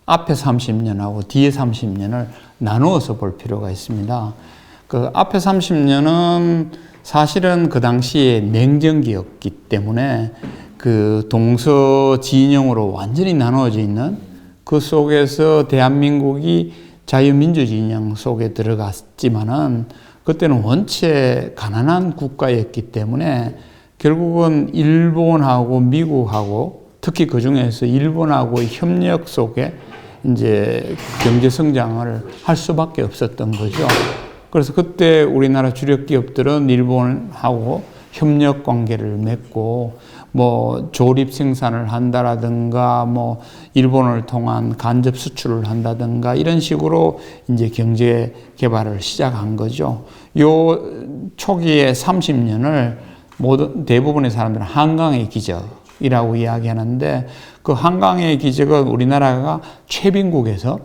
앞에 30년하고 뒤에 30년을 나누어서 볼 필요가 있습니다. 그 앞에 30년은 사실은 그 당시에 냉전기였기 때문에 그 동서 진영으로 완전히 나누어져 있는 그 속에서 대한민국이 자유민주 진영 속에 들어갔지만은 그때는 원체 가난한 국가였기 때문에 결국은 일본하고 미국하고 특히 그 중에서 일본하고의 협력 속에 이제 경제 성장을 할 수밖에 없었던 거죠. 그래서 그때 우리나라 주력 기업들은 일본하고 협력 관계를 맺고 뭐 조립 생산을 한다라든가 뭐 일본을 통한 간접 수출을 한다든가 이런 식으로 이제 경제 개발을 시작한 거죠. 요 초기에 30년을 대부분의 사람들은 한강의 기적이라고 이야기하는데 그 한강의 기적은 우리나라가 최빈국에서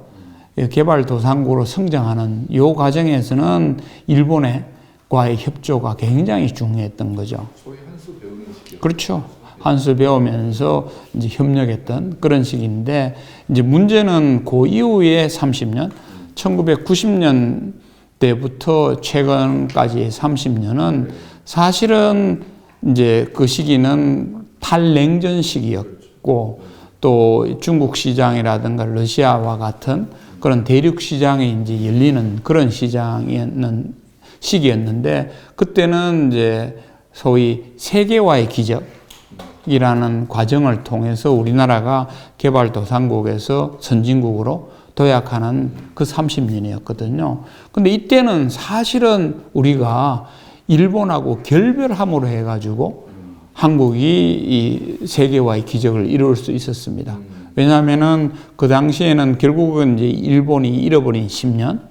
개발도상국으로 성장하는 요 과정에서는 일본과의 협조가 굉장히 중요했던 거죠. 소위 한수 배우는 시기요. 그렇죠. 한수 배우면서 이제 협력했던 그런 시기인데 이제 문제는 그 이후에 30년, 1990년대부터 최근까지의 30년은 사실은 이제 그 시기는 탈냉전 시기였고 또 중국 시장이라든가 러시아와 같은 그런 대륙 시장이 이제 열리는 그런 시기였는데 그때는 이제 소위 세계화의 기적이라는 과정을 통해서 우리나라가 개발도상국에서 선진국으로 도약하는 그 30년이었거든요. 근데 이때는 사실은 우리가 일본하고 결별함으로 해가지고 한국이 이 세계화의 기적을 이룰 수 있었습니다. 왜냐하면은 그 당시에는 결국은 이제 일본이 잃어버린 10년,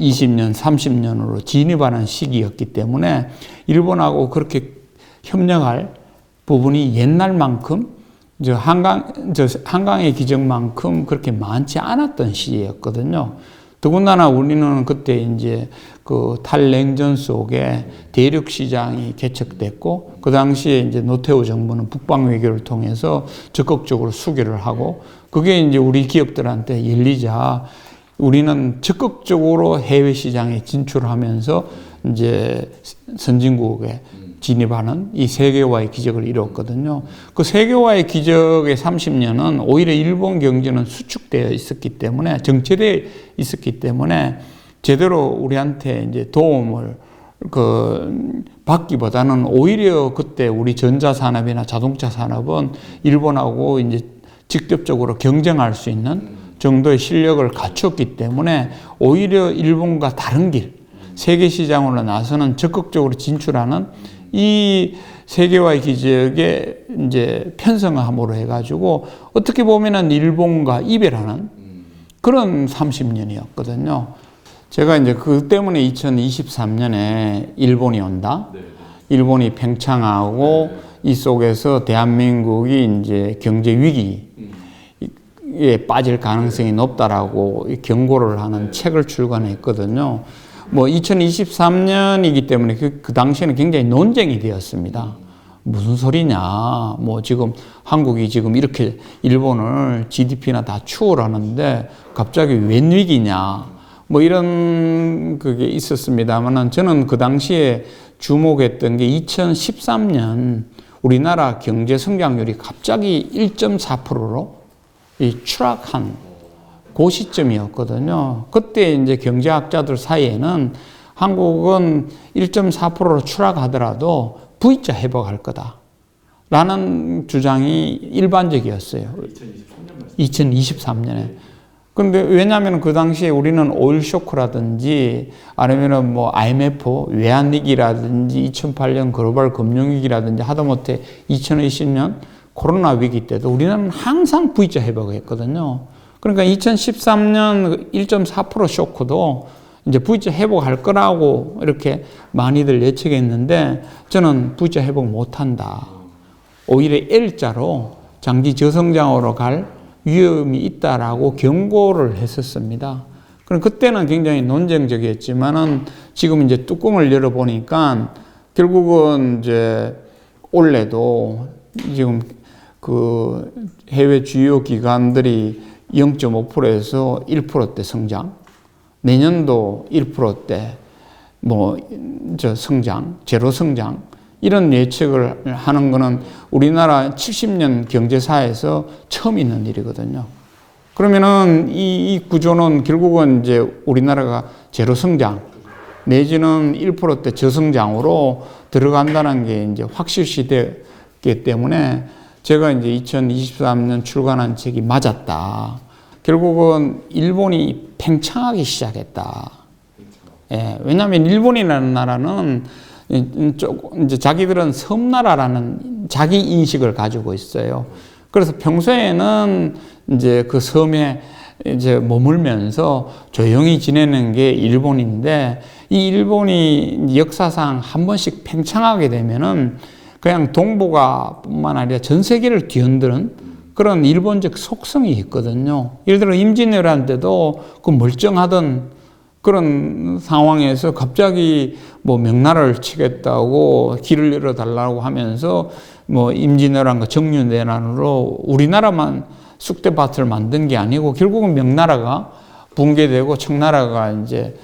20년, 30년으로 진입하는 시기였기 때문에 일본하고 그렇게 협력할 부분이 옛날만큼 한강의 기적만큼 그렇게 많지 않았던 시기였거든요. 더군다나 우리는 그때 이제 그 탈냉전 속에 대륙 시장이 개척됐고 그 당시에 이제 노태우 정부는 북방 외교를 통해서 적극적으로 수교를 하고 그게 이제 우리 기업들한테 열리자 우리는 적극적으로 해외 시장에 진출하면서 이제 선진국에 진입하는 이 세계화의 기적을 이뤘거든요. 그 세계화의 기적의 30년은 오히려 일본 경제는 수축되어 있었기 때문에 정체되어 있었기 때문에 제대로 우리한테 이제 도움을 받기보다는 오히려 그때 우리 전자산업이나 자동차 산업은 일본하고 이제 직접적으로 경쟁할 수 있는 정도의 실력을 갖췄기 때문에 오히려 일본과 다른 길, 세계 시장으로 나서는 적극적으로 진출하는 이 세계화의 기적에 이제 편성함으로 해가지고 어떻게 보면은 일본과 이별하는 그런 30년이었거든요. 제가 이제 그 때문에 2023년에 일본이 온다. 일본이 팽창하고 이 속에서 대한민국이 이제 경제 위기에 빠질 가능성이 높다라고 경고를 하는 책을 출간했거든요. 뭐 2023년이기 때문에 그 당시에는 굉장히 논쟁이 되었습니다. 무슨 소리냐. 뭐 지금 한국이 지금 이렇게 일본을 GDP나 다 추월하는데 갑자기 웬 위기냐. 뭐 이런 그게 있었습니다만은 저는 그 당시에 주목했던 게 2013년 우리나라 경제 성장률이 갑자기 1.4%로 추락한 그 시점이었거든요. 그때 이제 경제학자들 사이에는 한국은 1.4%로 추락하더라도 V자 회복할 거다. 라는 주장이 일반적이었어요. 2023년에. 근데 왜냐하면 그 당시에 우리는 오일 쇼크라든지 아니면은 뭐 IMF 외환위기라든지 2008년 글로벌 금융위기라든지 하다못해 2020년 코로나 위기 때도 우리는 항상 V자 회복을 했거든요. 그러니까 2013년 1.4% 쇼크도 이제 V자 회복할 거라고 이렇게 많이들 예측했는데 저는 V자 회복 못한다. 오히려 L자로 장기 저성장으로 갈 위험이 있다라고 경고를 했었습니다. 그럼 그때는 굉장히 논쟁적이었지만은 지금 이제 뚜껑을 열어보니까 결국은 이제 올해도 지금 그 해외 주요 기관들이 0.5%에서 1%대 성장, 내년도 1%대 성장, 제로 성장, 이런 예측을 하는 거는 우리나라 70년 경제사에서 처음 있는 일이거든요. 그러면은 이 구조는 결국은 이제 우리나라가 제로 성장 내지는 1%대 저성장으로 들어간다는 게 이제 확실시되기 때문에 제가 이제 2023년 출간한 책이 맞았다. 결국은 일본이 팽창하기 시작했다. 예, 왜냐하면 일본이라는 나라는 이제 자기들은 섬나라라는 자기 인식을 가지고 있어요. 그래서 평소에는 이제 그 섬에 이제 머물면서 조용히 지내는 게 일본인데, 이 일본이 역사상 한 번씩 팽창하게 되면은 그냥 동북아 뿐만 아니라 전 세계를 뒤흔드는 그런 일본적 속성이 있거든요. 예를 들어 임진왜란 때도 그 멀쩡하던 그런 상황에서 갑자기 명나라를 치겠다고 길을 열어달라고 하면서 임진왜란과 정유회란으로 우리나라만 쑥대밭을 만든 게 아니고 결국은 명나라가 붕괴되고 청나라가 이제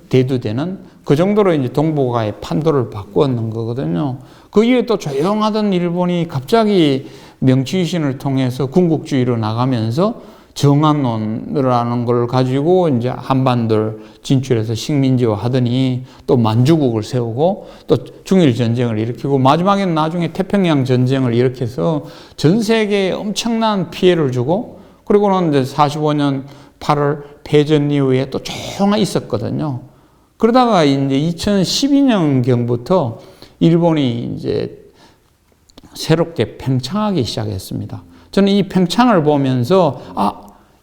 대두되는 그 정도로 이제 동북아의 판도를 바꾸었는 거거든요. 그 이후에 또 조용하던 일본이 갑자기 명치유신을 통해서 군국주의로 나가면서 정한론이라는 걸 가지고 이제 한반도를 진출해서 식민지화 하더니 또 만주국을 세우고 또 중일 전쟁을 일으키고 마지막에는 나중에 태평양 전쟁을 일으켜서 전 세계에 엄청난 피해를 주고, 그리고는 이제 45년 8월 패전 이후에 또 조용히 있었거든요. 그러다가 이제 2012년경부터 일본이 이제 새롭게 팽창하기 시작했습니다. 저는 이 팽창을 보면서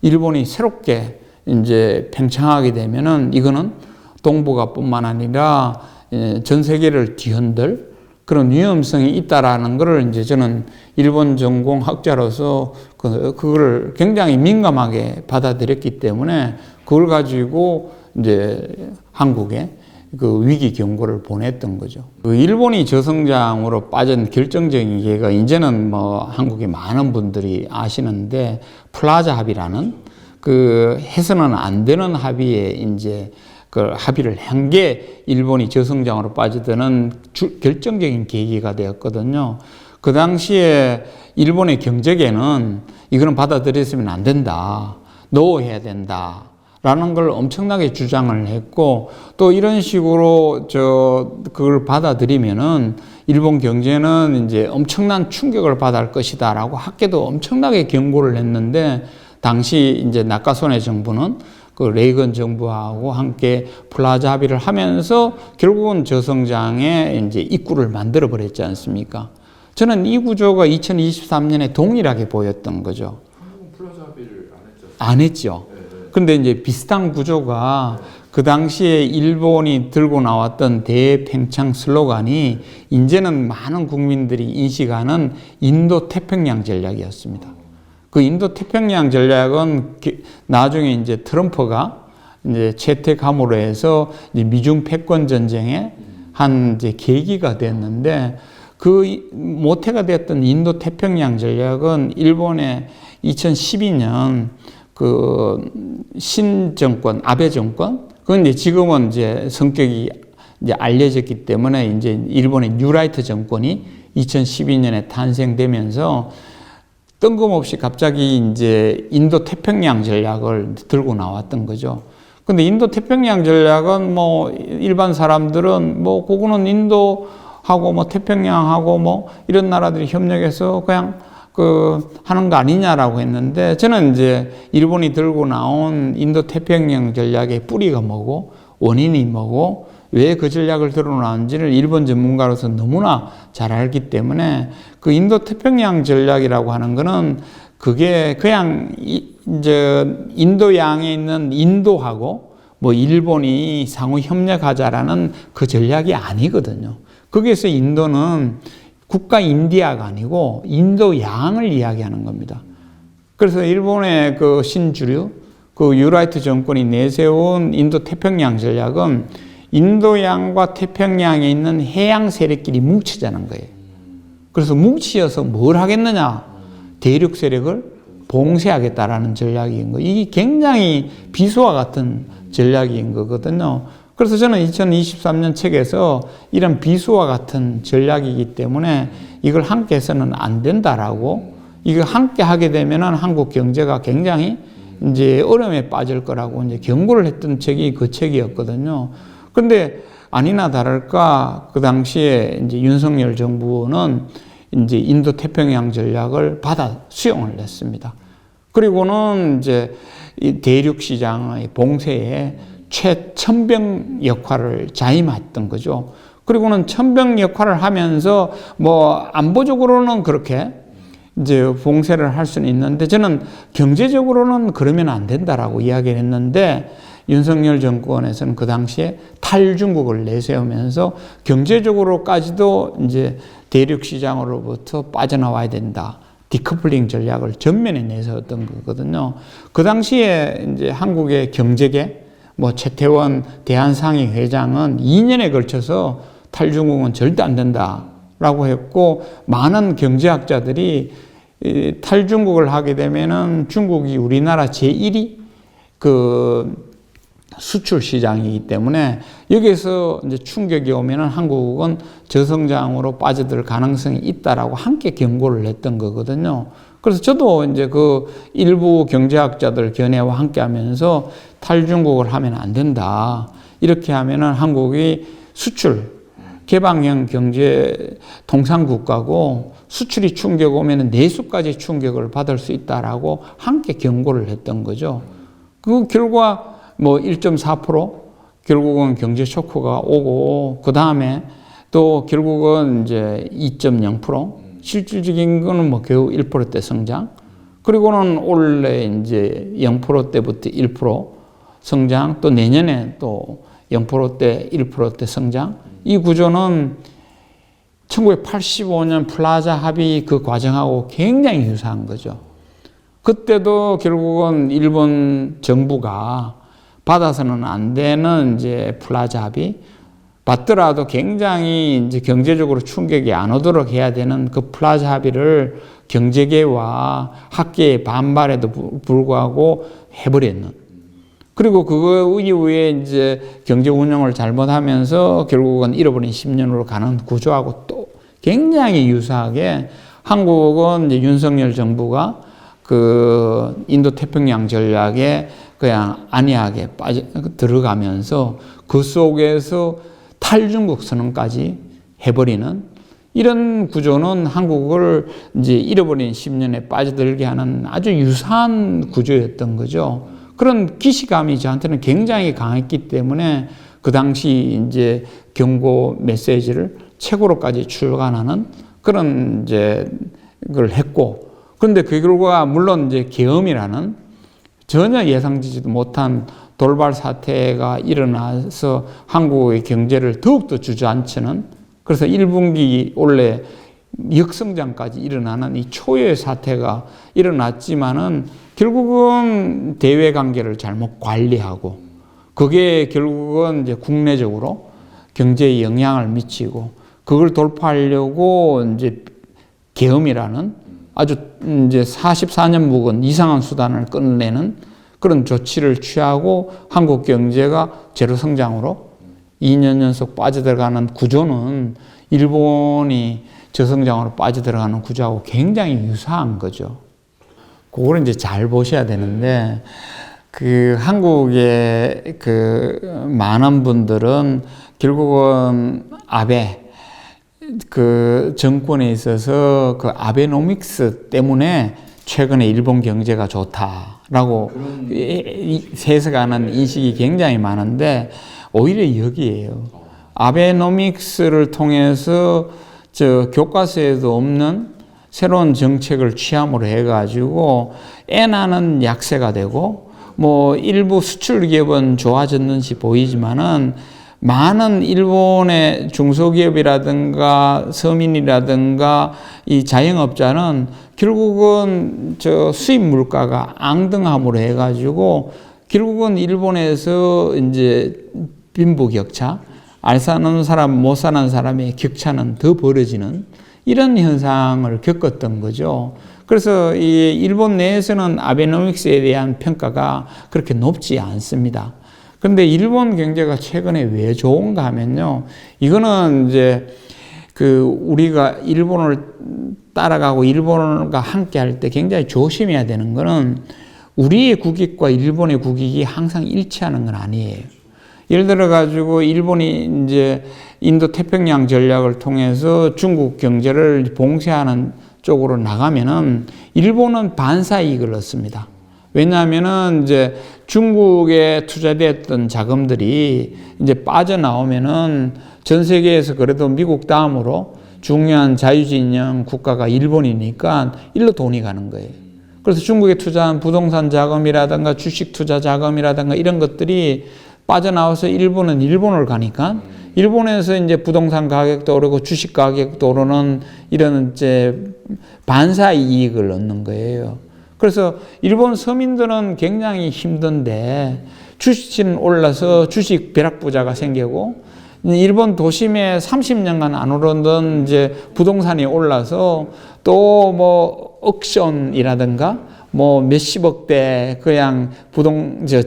일본이 새롭게 이제 팽창하게 되면은 이거는 동북아뿐만 아니라 전 세계를 뒤흔들 그런 위험성이 있다라는 것을 이제 저는 일본 전공 학자로서 그거를 굉장히 민감하게 받아들였기 때문에 그걸 가지고 이제 한국에 그 위기 경고를 보냈던 거죠. 그 일본이 저성장으로 빠진 결정적인 계기가 이제는 한국에 많은 분들이 아시는데 플라자 합의라는 그 해서는 안 되는 합의에 이제 그 합의를 한 게 일본이 저성장으로 빠지는 결정적인 계기가 되었거든요. 그 당시에 일본의 경제계는 이거는 받아들였으면 안 된다, 노해야 된다 라는 걸 엄청나게 주장을 했고, 또 이런 식으로 그걸 받아들이면은 일본 경제는 이제 엄청난 충격을 받을 것이다 라고 학계도 엄청나게 경고를 했는데, 당시 이제 나카소네 정부는 그 레이건 정부하고 함께 플라자 합의를 하면서 결국은 저성장의 이제 입구를 만들어 버렸지 않습니까? 저는 이 구조가 2023년에 동일하게 보였던 거죠. 한국은 플라자 합의를 안 했죠? 안 했죠. 근데 이제 비슷한 구조가 그 당시에 일본이 들고 나왔던 대팽창 슬로건이 이제는 많은 국민들이 인식하는 인도 태평양 전략이었습니다. 그 인도 태평양 전략은 나중에 이제 트럼프가 이제 채택함으로 해서 이제 미중 패권 전쟁의 한 이제 계기가 됐는데, 그 모태가 됐던 인도 태평양 전략은 일본의 2012년 그 신정권, 아베 정권, 그건 이제 지금은 이제 성격이 이제 알려졌기 때문에 이제 일본의 뉴라이트 정권이 2012년에 탄생되면서 뜬금없이 갑자기 이제 인도 태평양 전략을 들고 나왔던 거죠. 근데 인도 태평양 전략은 일반 사람들은 그거는 인도하고 태평양하고 이런 나라들이 협력해서 그냥 하는 거 아니냐라고 했는데, 저는 이제 일본이 들고 나온 인도 태평양 전략의 뿌리가 뭐고 원인이 뭐고 왜 그 전략을 들고 나온지를 일본 전문가로서 너무나 잘 알기 때문에, 그 인도 태평양 전략이라고 하는 거는 그게 그냥 이제 인도양에 있는 인도하고 일본이 상호 협력하자라는 그 전략이 아니거든요. 거기에서 인도는 국가 인디아가 아니고 인도양을 이야기하는 겁니다. 그래서 일본의 그 신주류, 그 뉴라이트 정권이 내세운 인도 태평양 전략은 인도양과 태평양에 있는 해양 세력끼리 뭉치자는 거예요. 그래서 뭉치어서 뭘 하겠느냐? 대륙 세력을 봉쇄하겠다라는 전략인 거. 이게 굉장히 비수와 같은 전략인 거거든요. 그래서 저는 2023년 책에서 이런 비수와 같은 전략이기 때문에 이걸 함께 해서는 안 된다라고, 이거 함께 하게 되면은 한국 경제가 굉장히 이제 어려움에 빠질 거라고 이제 경고를 했던 책이 그 책이었거든요. 근데 아니나 다를까 그 당시에 이제 윤석열 정부는 이제 인도 태평양 전략을 받아 수용을 했습니다. 그리고는 이제 이 대륙 시장의 봉쇄에 최천병 역할을 자임했던 거죠. 그리고는 천병 역할을 하면서 뭐 안보적으로는 그렇게 이제 봉쇄를 할 수는 있는데 저는 경제적으로는 그러면 안 된다라고 이야기를 했는데 윤석열 정권에서는 그 당시에 탈중국을 내세우면서 경제적으로까지도 이제 대륙 시장으로부터 빠져나와야 된다. 디커플링 전략을 전면에 내세웠던 거거든요. 그 당시에 이제 한국의 경제계, 뭐 최태원 대한상의 회장은 2년에 걸쳐서 탈중국은 절대 안 된다라고 했고, 많은 경제학자들이 탈중국을 하게 되면은 중국이 우리나라 제1위 그 수출 시장이기 때문에 여기에서 이제 충격이 오면은 한국은 저성장으로 빠져들 가능성이 있다라고 함께 경고를 했던 거거든요. 그래서 저도 이제 그 일부 경제학자들 견해와 함께 하면서 탈중국을 하면 안 된다. 이렇게 하면은 한국이 수출, 개방형 경제 통상국가고 수출이 충격 오면은 내수까지 충격을 받을 수 있다라고 함께 경고를 했던 거죠. 그 결과 뭐 1.4% 결국은 경제 쇼크가 오고, 그 다음에 또 결국은 이제 2.0% 실질적인 거는 뭐 겨우 1%대 성장, 그리고는 올해 이제 0%대부터 1% 성장, 또 내년에 또 0%대 1%대 성장. 이 구조는 1985년 플라자 합의 그 과정하고 굉장히 유사한 거죠. 그때도 결국은 일본 정부가 받아서는 안 되는 이제 플라자 합의, 받더라도 굉장히 이제 경제적으로 충격이 안 오도록 해야 되는 그 플라자 합의를 경제계와 학계의 반발에도 불구하고 해버렸는. 그리고 그거 이후에 이제 경제 운영을 잘못하면서 결국은 잃어버린 10년으로 가는 구조하고 또 굉장히 유사하게 한국은 이제 윤석열 정부가 그 인도 태평양 전략에 그냥 안이하게 들어가면서 그 속에서 탈중국 선언까지 해버리는 이런 구조는 한국을 이제 잃어버린 10년에 빠져들게 하는 아주 유사한 구조였던 거죠. 그런 기시감이 저한테는 굉장히 강했기 때문에 그 당시 이제 경고 메시지를 책으로까지 출간하는 그런 이제 걸 했고, 그런데 그 결과가 물론 이제 계엄이라는 전혀 예상지지도 못한 돌발 사태가 일어나서 한국의 경제를 더욱더 주저앉히는, 그래서 1분기 원래 역성장까지 일어나는 이 초유의 사태가 일어났지만은 결국은 대외 관계를 잘못 관리하고 그게 결국은 이제 국내적으로 경제에 영향을 미치고 그걸 돌파하려고 이제 계엄이라는 아주 이제 44년 묵은 이상한 수단을 끝내는 그런 조치를 취하고 한국 경제가 제로 성장으로 2년 연속 빠져들어가는 구조는 일본이 저성장으로 빠져들어가는 구조하고 굉장히 유사한 거죠. 그걸 이제 잘 보셔야 되는데, 그 한국의 그 많은 분들은 결국은 아베 그 정권에 있어서 그 아베노믹스 때문에 최근에 일본 경제가 좋다라고 세석하는 인식이 굉장히 많은데 오히려 여기에요. 아베노믹스를 통해서 저 교과서에도 없는 새로운 정책을 취함으로 해가지고 엔화는 약세가 되고 뭐 일부 수출 기업은 좋아졌는지 보이지만은 많은 일본의 중소기업이라든가 서민이라든가 이 자영업자는 결국은 저 수입 물가가 앙등함으로 해가지고 결국은 일본에서 이제 빈부격차, 알 사는 사람, 못 사는 사람의 격차는 더 벌어지는 이런 현상을 겪었던 거죠. 그래서 이 일본 내에서는 아베노믹스에 대한 평가가 그렇게 높지 않습니다. 그런데 일본 경제가 최근에 왜 좋은가 하면요. 이거는 이제 우리가 일본을 따라가고 일본과 함께 할 때 굉장히 조심해야 되는 거는 우리의 국익과 일본의 국익이 항상 일치하는 건 아니에요. 예를 들어 가지고 일본이 이제 인도 태평양 전략을 통해서 중국 경제를 봉쇄하는 쪽으로 나가면은 일본은 반사 이익을 얻습니다. 왜냐하면은 이제 중국에 투자됐던 자금들이 이제 빠져나오면은 전 세계에서 그래도 미국 다음으로 중요한 자유진영 국가가 일본이니까 일로 돈이 가는 거예요. 그래서 중국에 투자한 부동산 자금이라든가 주식 투자 자금이라든가 이런 것들이 빠져나와서 일본은 일본을 가니까 일본에서 이제 부동산 가격도 오르고 주식 가격도 오르는 이런 이제 반사 이익을 얻는 거예요. 그래서 일본 서민들은 굉장히 힘든데 주식은 올라서 주식 벼락부자가 생기고 일본 도심에 30년간 안 오르던 이제 부동산이 올라서 또 뭐 억션이라든가 뭐 몇십억대 그냥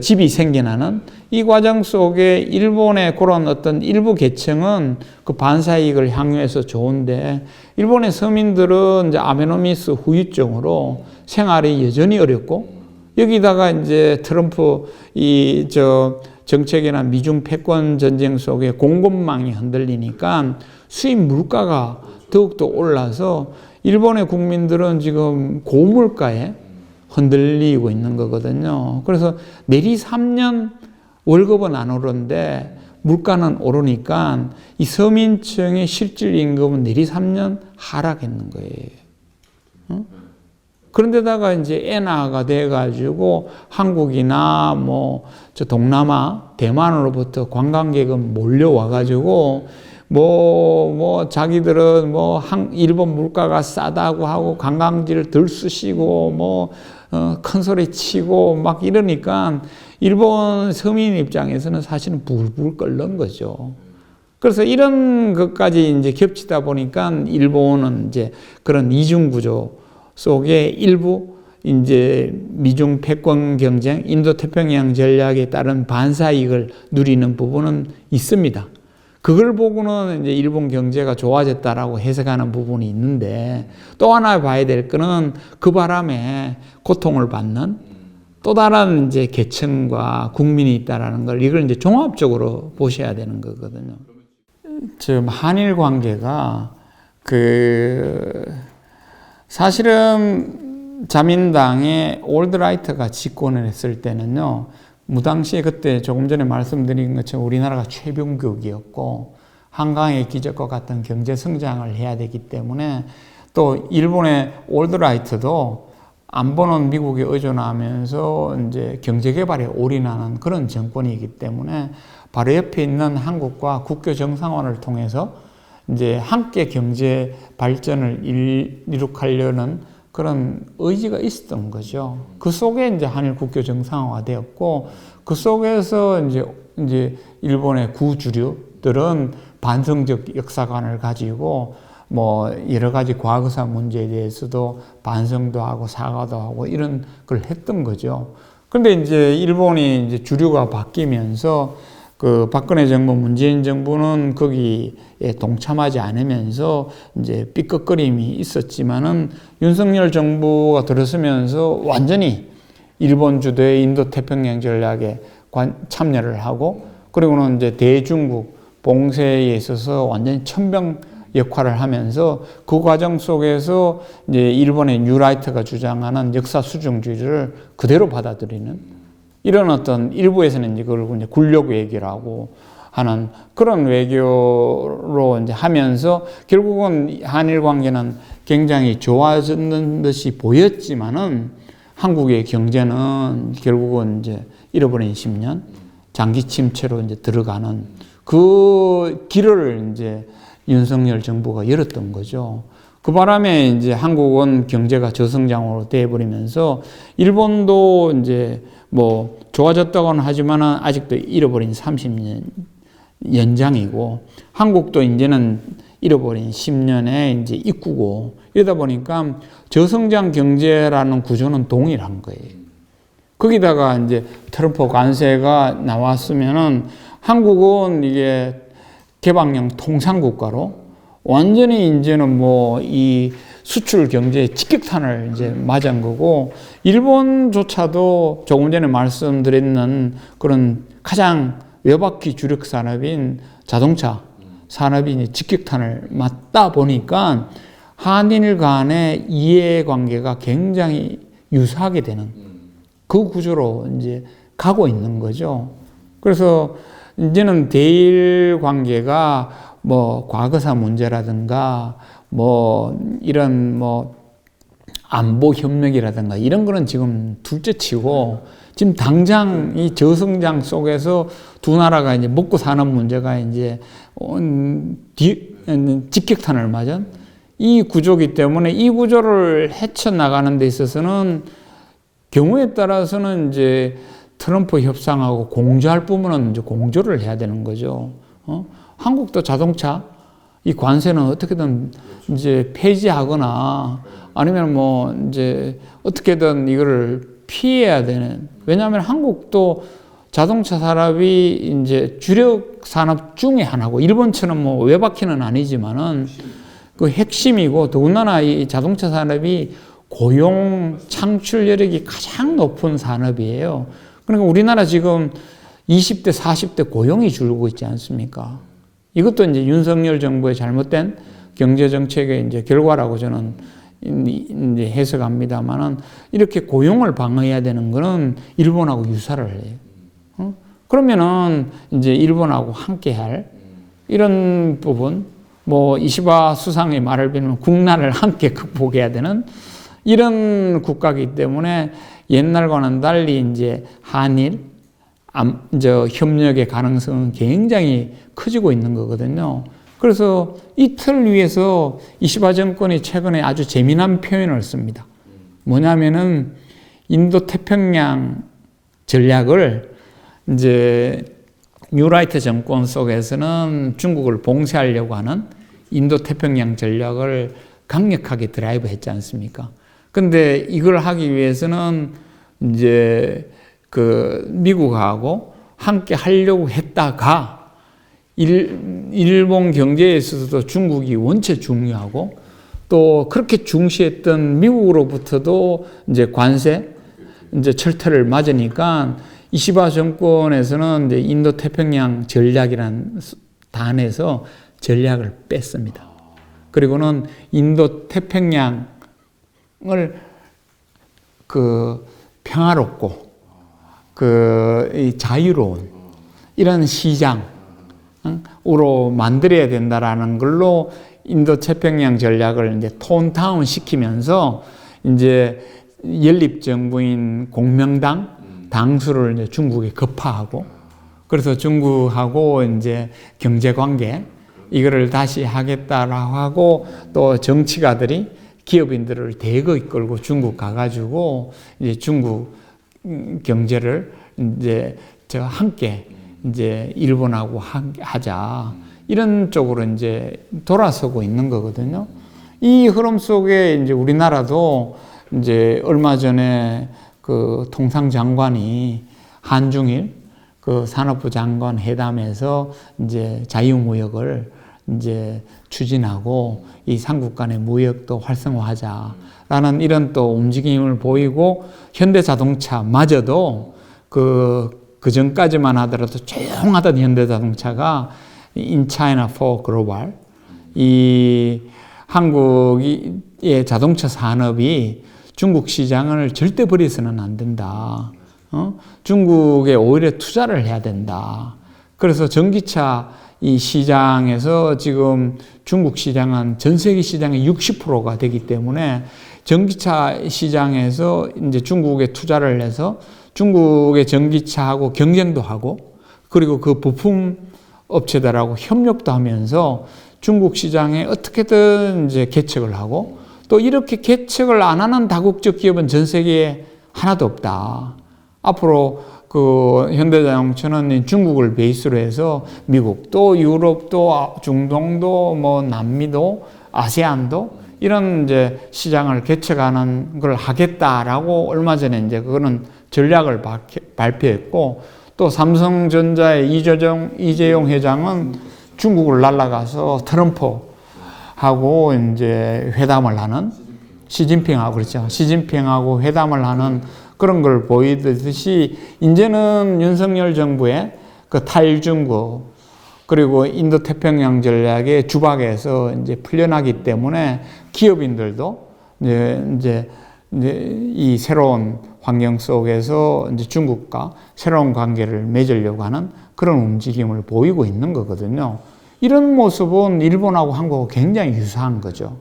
집이 생겨나는 이 과정 속에 일본의 그런 어떤 일부 계층은 그 반사이익을 향유해서 좋은데 일본의 서민들은 이제 아베노미스 후유증으로 생활이 여전히 어렵고 여기다가 이제 트럼프 정책이나 미중 패권 전쟁 속에 공급망이 흔들리니까 수입 물가가 더욱더 올라서 일본의 국민들은 지금 고물가에 흔들리고 있는 거거든요. 그래서 내리 3년 월급은 안 오르는데 물가는 오르니까 이 서민층의 실질 임금은 내리 3년 하락했는 거예요. 그런데다가 이제 엔화가 돼가지고 한국이나 저 동남아, 대만으로부터 관광객은 몰려와가지고 자기들은 일본 물가가 싸다고 하고 관광지를 들쑤시고 큰 소리 치고 막 이러니까 일본 서민 입장에서는 사실은 불불 끓는 거죠. 그래서 이런 것까지 이제 겹치다 보니까 일본은 이제 그런 이중 구조 속에 일부 이제 미중 패권 경쟁, 인도 태평양 전략에 따른 반사 이익을 누리는 부분은 있습니다. 그걸 보고는 이제 일본 경제가 좋아졌다라고 해석하는 부분이 있는데 또 하나 봐야 될 거는 그 바람에 고통을 받는 또 다른 이제 계층과 국민이 있다라는 걸 이걸 이제 종합적으로 보셔야 되는 거거든요. 지금 한일 관계가 사실은 자민당의 올드라이트가 집권을 했을 때는요. 무당시에 그때 조금 전에 말씀드린 것처럼 우리나라가 최병국이었고 한강의 기적과 같은 경제 성장을 해야 되기 때문에 또 일본의 올드라이트도 안보는 미국에 의존하면서 이제 경제 개발에 올인하는 그런 정권이기 때문에 바로 옆에 있는 한국과 국교 정상화를 통해서 이제 함께 경제 발전을 이룩하려는 그런 의지가 있었던 거죠. 그 속에 이제 한일 국교 정상화가 되었고, 그 속에서 이제 일본의 구주류들은 반성적 역사관을 가지고 여러 가지 과거사 문제에 대해서도 반성도 하고 사과도 하고 이런 걸 했던 거죠. 그런데 이제 일본이 이제 주류가 바뀌면서 그 박근혜 정부, 문재인 정부는 거기에 동참하지 않으면서 이제 삐걱거림이 있었지만은 윤석열 정부가 들어서면서 완전히 일본 주도의 인도 태평양 전략에 참여를 하고 그리고는 이제 대중국 봉쇄에 있어서 완전히 천병 역할을 하면서 그 과정 속에서 이제 일본의 뉴라이트가 주장하는 역사 수정주의를 그대로 받아들이는 이런 어떤 일부에서는 이걸 이제 굴욕 외교라고 하는 그런 외교로 이제 하면서 결국은 한일 관계는 굉장히 좋아졌는 듯이 보였지만은 한국의 경제는 결국은 이제 잃어버린 10년 장기 침체로 이제 들어가는 그 길을 이제 윤석열 정부가 열었던 거죠. 그 바람에 이제 한국은 경제가 저성장으로 돼버리면서 일본도 이제 좋아졌다고는 하지만은 아직도 잃어버린 30년 연장이고 한국도 이제는 잃어버린 10년의 이제 입구고 이러다 보니까 저성장 경제라는 구조는 동일한 거예요. 거기다가 이제 트럼프 관세가 나왔으면은 한국은 이게 개방형 통상국가로 완전히 이제는 뭐 이 수출 경제에 직격탄을 이제 맞은 거고 일본조차도 조금 전에 말씀드렸는 그런 가장 외바퀴 주력 산업인 자동차 산업이 이제 직격탄을 맞다 보니까 한일 간의 이해관계가 굉장히 유사하게 되는 그 구조로 이제 가고 있는 거죠. 그래서 이제는 대일 관계가 뭐 과거사 문제라든가 뭐 이런 뭐 안보 협력이라든가 이런 거는 지금 둘째치고 지금 당장 이 저성장 속에서 두 나라가 이제 먹고 사는 문제가 이제 직격탄을 맞은 이 구조이기 때문에 이 구조를 헤쳐나가는 데 있어서는 경우에 따라서는 이제 트럼프 협상하고 공조할 부분은 이제 공조를 해야 되는 거죠. 한국도 자동차 이 관세는 어떻게든 이제 폐지하거나 아니면 뭐 이제 어떻게든 이거를 피해야 되는. 왜냐하면 한국도 자동차 산업이 이제 주력 산업 중에 하나고 일본처럼 뭐 외바퀴는 아니지만은 그 핵심이고 더군다나 이 자동차 산업이 고용 창출 여력이 가장 높은 산업이에요. 그러니까 우리나라 지금 20대, 40대 고용이 줄고 있지 않습니까? 이것도 이제 윤석열 정부의 잘못된 경제정책의 이제 결과라고 저는 이제 해석합니다만은 이렇게 고용을 방어해야 되는 거는 일본하고 유사를 해요. 그러면은 이제 일본하고 함께 할 이런 부분, 뭐 이시바 수상의 말을 빌면 국난을 함께 극복해야 되는 이런 국가이기 때문에 옛날과는 달리 이제 한일 협력의 가능성은 굉장히 커지고 있는 거거든요. 그래서 이 틀 위에서 이시바 정권이 최근에 아주 재미난 표현을 씁니다. 뭐냐면은 인도 태평양 전략을 이제 뉴라이트 정권 속에서는 중국을 봉쇄하려고 하는 인도 태평양 전략을 강력하게 드라이브 했지 않습니까? 근데 이걸 하기 위해서는 이제 그 미국하고 함께 하려고 했다가 일본 경제에 있어서도 중국이 원체 중요하고 또 그렇게 중시했던 미국으로부터도 이제 관세 이제 철퇴를 맞으니까 이시바 정권에서는 이제 인도 태평양 전략이라는 단에서 전략을 뺐습니다. 그리고는 인도 태평양을 그 평화롭고 이 자유로운 이런 시장으로 만들어야 된다라는 걸로 인도 태평양 전략을 이제 톤다운 시키면서 이제 연립 정부인 공명당 당수를 이제 중국에 급파하고 그래서 중국하고 이제 경제 관계 이거를 다시 하겠다라고 하고 또 정치가들이 기업인들을 대거 이끌고 중국 가가지고 이제 중국 경제를 이제 함께 이제 일본하고 하자 이런 쪽으로 이제 돌아서고 있는 거거든요. 이 흐름 속에 이제 우리나라도 이제 얼마 전에 그 통상장관이 한중일 그 산업부 장관 회담에서 이제 자유무역을 이제 추진하고 이 삼국 간의 무역도 활성화하자라는 이런 또 움직임을 보이고 현대자동차마저도 그 전까지만 하더라도 조용하던 현대자동차가 In China for Global 이 한국의 자동차 산업이 중국 시장을 절대 버려서는 안 된다. 중국에 오히려 투자를 해야 된다. 그래서 전기차 이 시장에서 지금 중국 시장은 전 세계 시장의 60%가 되기 때문에 전기차 시장에서 이제 중국에 투자를 해서 중국의 전기차하고 경쟁도 하고 그리고 그 부품 업체들하고 협력도 하면서 중국 시장에 어떻게든 이제 개척을 하고 또 이렇게 개척을 안 하는 다국적 기업은 전 세계에 하나도 없다. 앞으로 그 현대자동차는 중국을 베이스로 해서 미국도 유럽도 중동도 뭐 남미도 아세안도 이런 이제 시장을 개척하는 걸 하겠다라고 얼마 전에 이제 그거는 전략을 발표했고, 또 삼성전자의 이재용 회장은 중국을 날아가서 트럼프하고 이제 회담을 하는, 시진핑하고 그렇죠. 시진핑하고 회담을 하는 그런 걸 보이듯이 이제는 윤석열 정부의 그 탈중국 그리고 인도태평양 전략의 주박에서 이제 풀려나기 때문에 기업인들도 이제 이 새로운 환경 속에서 이제 중국과 새로운 관계를 맺으려고 하는 그런 움직임을 보이고 있는 거거든요. 이런 모습은 일본하고 한국하고 굉장히 유사한 거죠.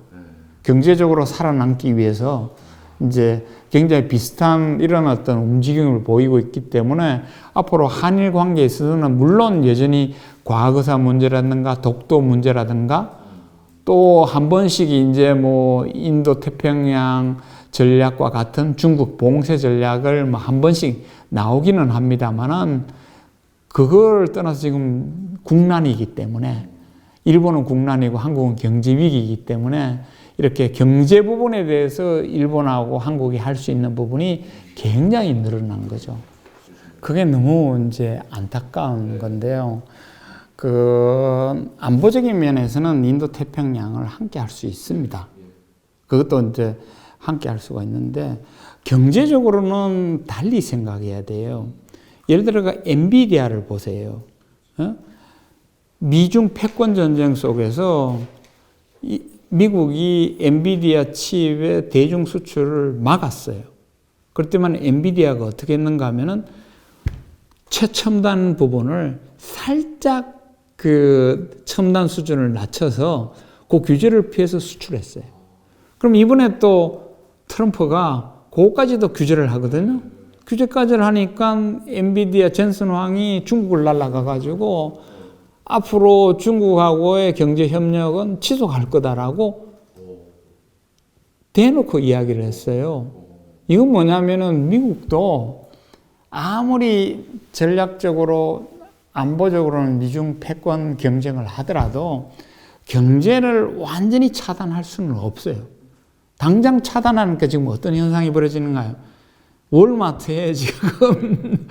경제적으로 살아남기 위해서 이제 굉장히 비슷한 이런 어떤 움직임을 보이고 있기 때문에 앞으로 한일 관계에 있어서는 물론 여전히 과거사 문제라든가 독도 문제라든가 또 한 번씩 이제 뭐 인도 태평양 전략과 같은 중국 봉쇄 전략을 뭐 한 번씩 나오기는 합니다만은 그걸 떠나서 지금 국난이기 때문에, 일본은 국난이고 한국은 경제 위기이기 때문에 이렇게 경제 부분에 대해서 일본하고 한국이 할 수 있는 부분이 굉장히 늘어난 거죠. 그게 너무 이제 안타까운 건데요. 그 안보적인 면에서는 인도 태평양을 함께 할 수 있습니다. 그것도 이제 함께 할 수가 있는데, 경제적으로는 달리 생각해야 돼요. 예를 들어 엔비디아를 보세요. 미중 패권 전쟁 속에서 미국이 엔비디아 칩의 대중 수출을 막았어요. 그렇지만 엔비디아가 어떻게 했는가 하면은 최첨단 부분을 살짝 그 첨단 수준을 낮춰서 그 규제를 피해서 수출했어요. 그럼 이번에 또 트럼프가 그거까지도 규제를 하거든요. 규제까지를 하니까 엔비디아 젠슨 황이 중국을 날아가가지고 앞으로 중국하고의 경제 협력은 지속할 거다라고 대놓고 이야기를 했어요. 이건 뭐냐면은 미국도 아무리 전략적으로 안보적으로는 미중 패권 경쟁을 하더라도 경제를 완전히 차단할 수는 없어요. 당장 차단하니까 지금 어떤 현상이 벌어지는가요? 월마트에 지금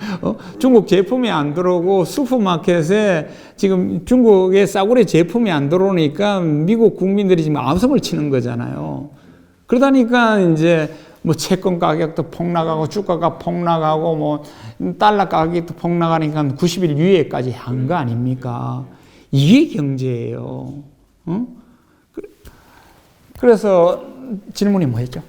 중국 제품이 안 들어오고 슈퍼마켓에 지금 중국의 싸구려 제품이 안 들어오니까 미국 국민들이 지금 암성을 치는 거잖아요. 그러다니까 이제 뭐 채권 가격도 폭락하고 주가가 폭락하고 뭐 달러 가격도 폭락하니까 90일 유예까지 한 거 아닙니까? 이게 경제예요. 그래서 질문이 뭐였죠?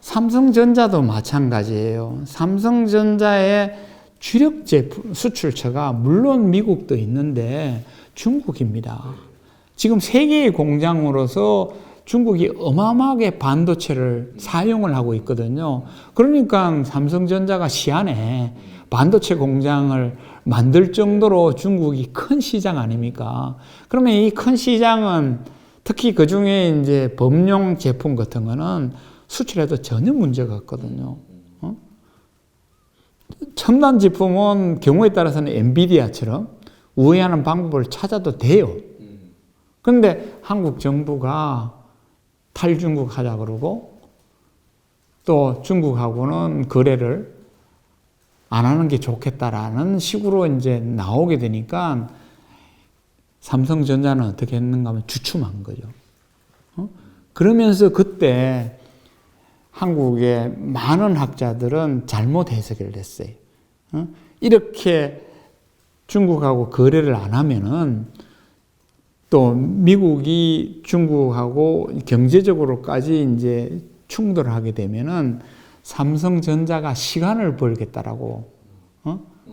삼성전자도 마찬가지예요. 삼성전자의 주력 제품 수출처가 물론 미국도 있는데 중국입니다. 지금 세계의 공장으로서 중국이 어마어마하게 반도체를 사용을 하고 있거든요. 그러니까 삼성전자가 시안에 반도체 공장을 만들 정도로 중국이 큰 시장 아닙니까? 그러면 이 큰 시장은 특히 그 중에 이제 범용 제품 같은 거는 수출해도 전혀 문제가 없거든요. 첨단 제품은 경우에 따라서는 엔비디아처럼 우회하는 방법을 찾아도 돼요. 그런데 한국 정부가 탈중국 하자 그러고 또 중국하고는 거래를 안 하는 게 좋겠다라는 식으로 이제 나오게 되니까 삼성전자는 어떻게 했는가 하면 주춤한 거죠. 그러면서 그때 한국의 많은 학자들은 잘못 해석을 했어요. 이렇게 중국하고 거래를 안 하면은 또 미국이 중국하고 경제적으로까지 이제 충돌을 하게 되면은 삼성전자가 시간을 벌겠다라고,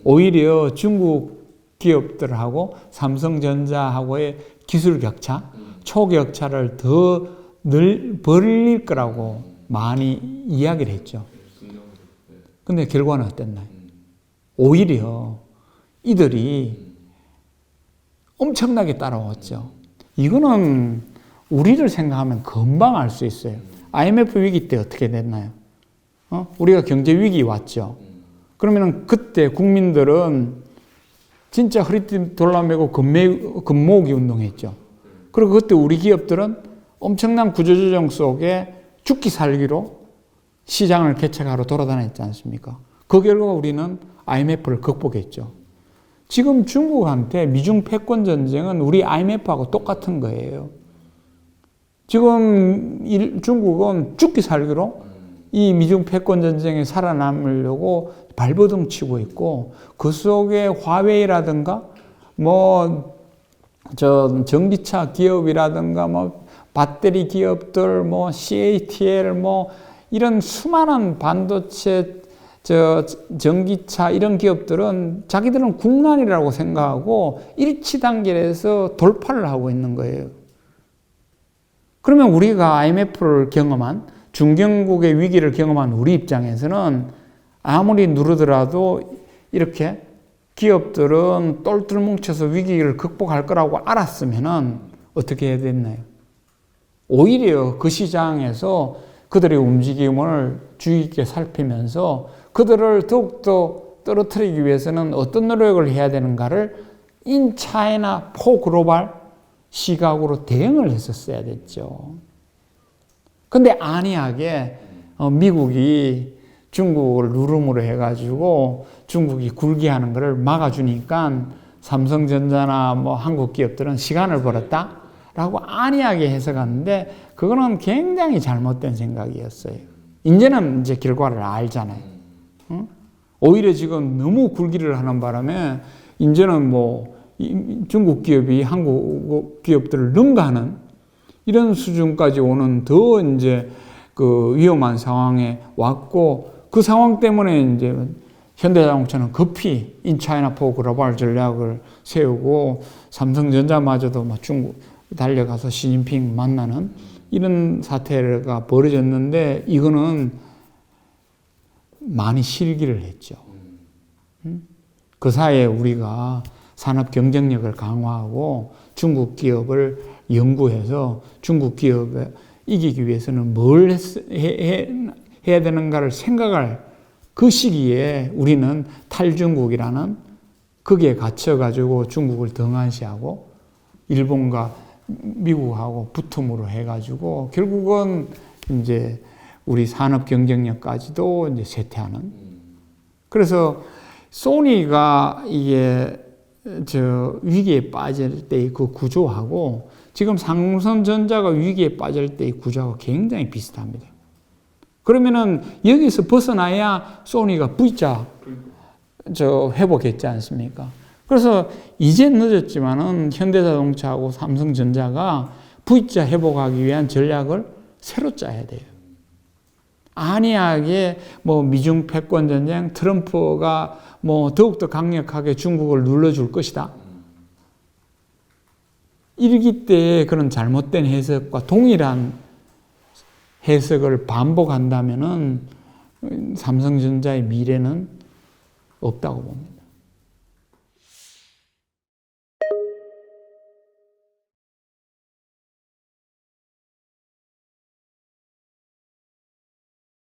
오히려 중국 기업들하고 삼성전자하고의 기술 격차, 초격차를 더 벌릴 거라고 많이 이야기를 했죠. 근데 결과는 어땠나요? 오히려 이들이 엄청나게 따라왔죠. 이거는 우리를 생각하면 금방 알 수 있어요. IMF 위기 때 어떻게 됐나요? 우리가 경제 위기 왔죠. 그러면은 그때 국민들은 진짜 허리띠 돌라매고 금모으기 운동했죠. 그리고 그때 우리 기업들은 엄청난 구조조정 속에 죽기 살기로 시장을 개척하러 돌아다녔지 않습니까? 그 결과 우리는 IMF를 극복했죠. 지금 중국한테 미중 패권 전쟁은 우리 IMF하고 똑같은 거예요. 지금 중국은 죽기 살기로 이 미중 패권 전쟁에 살아남으려고 발버둥 치고 있고, 그 속에 화웨이라든가 전기차 기업이라든가 배터리 기업들 CATL 이런 수많은 반도체 전기차 이런 기업들은 자기들은 국난이라고 생각하고 일치 단계에서 돌파를 하고 있는 거예요. 그러면 우리가 IMF를 경험한 중견국의 위기를 경험한 우리 입장에서는 아무리 누르더라도 이렇게 기업들은 똘똘 뭉쳐서 위기를 극복할 거라고 알았으면은 어떻게 해야 됐나요? 오히려 그 시장에서 그들의 움직임을 주의 깊게 살피면서 그들을 더욱더 떨어뜨리기 위해서는 어떤 노력을 해야 되는가를 인 차이나 포 글로벌 시각으로 대응을 했었어야 됐죠. 근데 안이하게 미국이 중국을 누름으로 해가지고 중국이 굴게 하는 것을 막아주니까 삼성전자나 한국 기업들은 시간을 벌었다라고 안이하게 해석하는데, 그거는 굉장히 잘못된 생각이었어요. 이제는 결과를 알잖아요. 응? 오히려 지금 너무 굴기를 하는 바람에 이제는 중국 기업이 한국 기업들을 능가하는 이런 수준까지 오는 더 그 위험한 상황에 왔고, 그 상황 때문에 현대자동차는 급히 인차이나 포 글로벌 전략을 세우고 삼성전자마저도 중국 달려가서 시진핑 만나는 이런 사태가 벌어졌는데, 이거는 많이 실기를 했죠. 그 사이에 우리가 산업 경쟁력을 강화하고 중국 기업을 연구해서 중국 기업에 이기기 위해서는 뭘 해야 되는가를 생각할 그 시기에 우리는 탈중국이라는 거기에 갇혀가지고 중국을 등한시하고 일본과 미국하고 붙음으로 해가지고 결국은 우리 산업 경쟁력까지도 쇠퇴하는. 그래서 소니가 이게 위기에 빠질 때의 그 구조하고 지금 삼성전자가 위기에 빠질 때의 구조하고 굉장히 비슷합니다. 그러면은 여기서 벗어나야 소니가 V자 회복했지 않습니까? 그래서 이제 늦었지만은 현대자동차하고 삼성전자가 V자 회복하기 위한 전략을 새로 짜야 돼요. 안이하게 미중 패권 전쟁, 트럼프가 더욱더 강력하게 중국을 눌러줄 것이다. 일기 때의 그런 잘못된 해석과 동일한 해석을 반복한다면은 삼성전자의 미래는 없다고 봅니다.